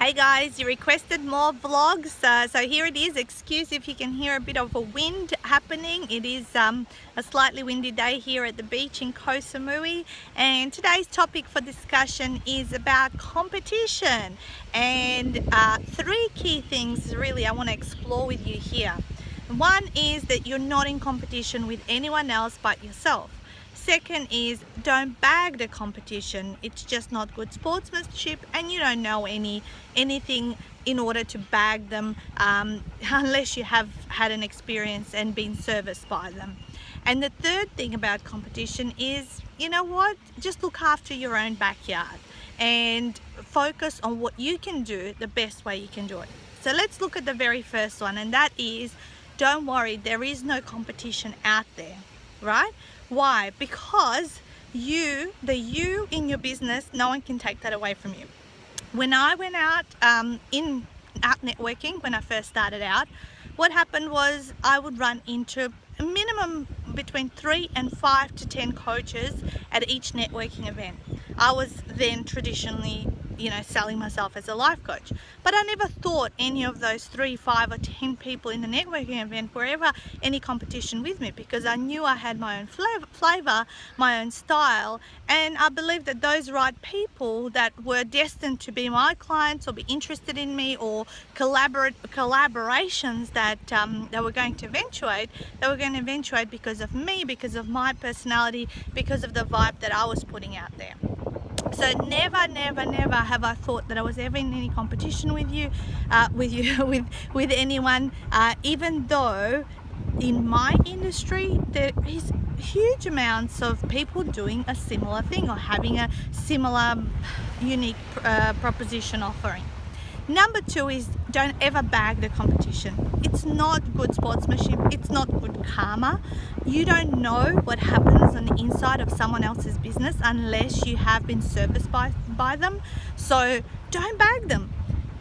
Hey guys, you requested more vlogs, so here it is. Excuse if you can hear a bit of a wind happening. It is a slightly windy day here at the beach in Koh Samui, and today's topic for discussion is about competition, and three key things really I want to explore with you here. One is that you're not in competition with anyone else but yourself. Second is, don't bag the competition. It's just not good sportsmanship, and you don't know anything in order to bag them unless you have had an experience and been serviced by them. And the third thing about competition is, you know what, just look after your own backyard and focus on what you can do the best way you can do it. So let's look at the very first one, and that is, don't worry, there is no competition out there, right? Why? Because the you in your business, no one can take that away from you. When I went out out networking, when I first started out, what happened was I would run into a minimum between 3 and 5 to 10 coaches at each networking event. I was then traditionally, selling myself as a life coach, but I never thought any of those 3, 5 or 10 people in the networking event were ever any competition with me, because I knew I had my own flavor, my own style, and I believed that those right people that were destined to be my clients or be interested in me, or collaborations that were going to eventuate because of me, because of my personality, because of the vibe that I was putting out there. So never have I thought that I was ever in any competition with anyone, even though in my industry there is huge amounts of people doing a similar thing or having a similar unique proposition offering. Number 2 is, don't ever bag the competition. It's not good sportsmanship. It's not good karma. You don't know what happens on the inside of someone else's business unless you have been serviced by them. So don't bag them.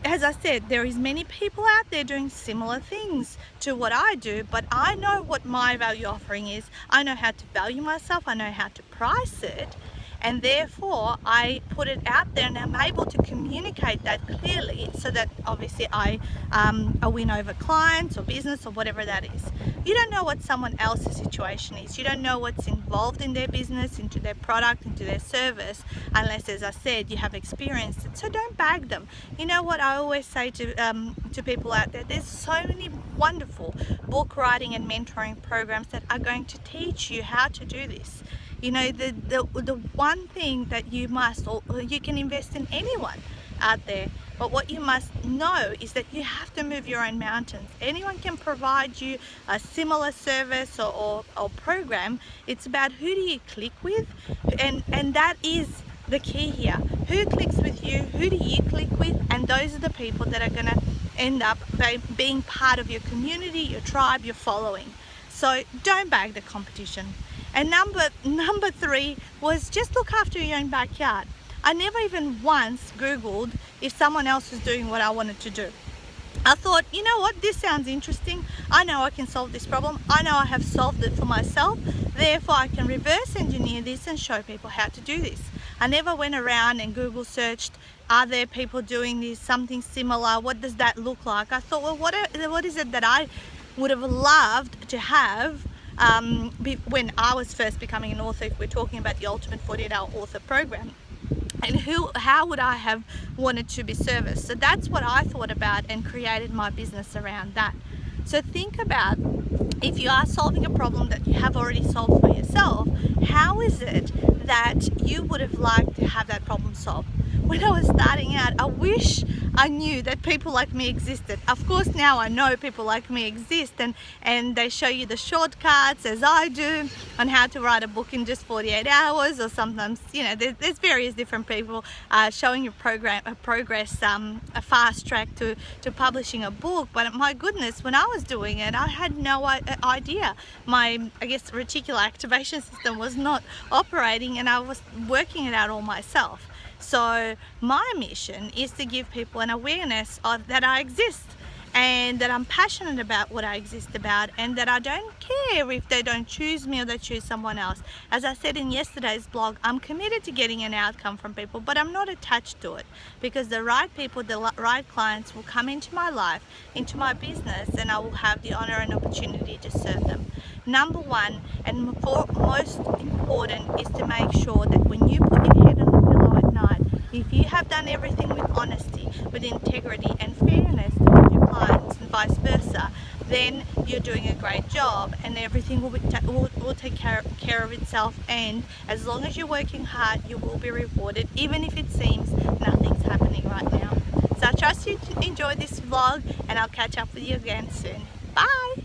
As I said, there is many people out there doing similar things to what I do, but I know what my value offering is. I know how to value myself. I know how to price it. And therefore I put it out there, and I'm able to communicate that clearly, so that obviously I win over clients or business or whatever that is. You don't know what someone else's situation is. You don't know what's involved in their business, into their product, into their service, unless, as I said, you have experienced it. So don't bag them. You know what I always say to people out there, there's so many wonderful book writing and mentoring programs that are going to teach you how to do this. The one thing that you can invest in anyone out there, but what you must know is that you have to move your own mountains. Anyone can provide you a similar service or program. It's about who do you click with, and that is the key here. Who clicks with you? Who do you click with? And those are the people that are going to end up being part of your community, your tribe, your following. So don't bag the competition. And number 3 was, just look after your own backyard. I never even once Googled if someone else was doing what I wanted to do. I thought, you know what, this sounds interesting. I know I can solve this problem. I know I have solved it for myself. Therefore, I can reverse engineer this and show people how to do this. I never went around and Google searched, are there people doing this, something similar? What does that look like? I thought, well, what is it that I would have loved to have when I was first becoming an author, if we're talking about the Ultimate 48-Hour Author Program, and how would I have wanted to be serviced? So that's what I thought about and created my business around that. So think about, if you are solving a problem that you have already solved for yourself, how is it that you would have liked to have that problem solved? When I was starting out, I wish I knew that people like me existed. Of course, now I know people like me exist, and they show you the shortcuts, as I do, on how to write a book in just 48 hours, or sometimes, there's various different people showing you progress, a fast track to publishing a book. But my goodness, when I was doing it, I had no idea. My, reticular activation system was not operating, and I was working it out all myself. So my mission is to give people an awareness of that I exist, and that I'm passionate about what I exist about, and that I don't care if they don't choose me or they choose someone else. As I said in yesterday's blog, I'm committed to getting an outcome from people, but I'm not attached to it, because the right people, the right clients will come into my life, into my business, and I will have the honor and opportunity to serve them. Number one, and most important, is to make sure that when you put your head on the pillow at night, if you have done everything with honesty, with integrity and fairness to your clients and vice versa, then you're doing a great job, and everything will take care of itself. And as long as you're working hard, you will be rewarded, even if it seems nothing's happening right now. So I trust you to enjoy this vlog, and I'll catch up with you again soon. Bye!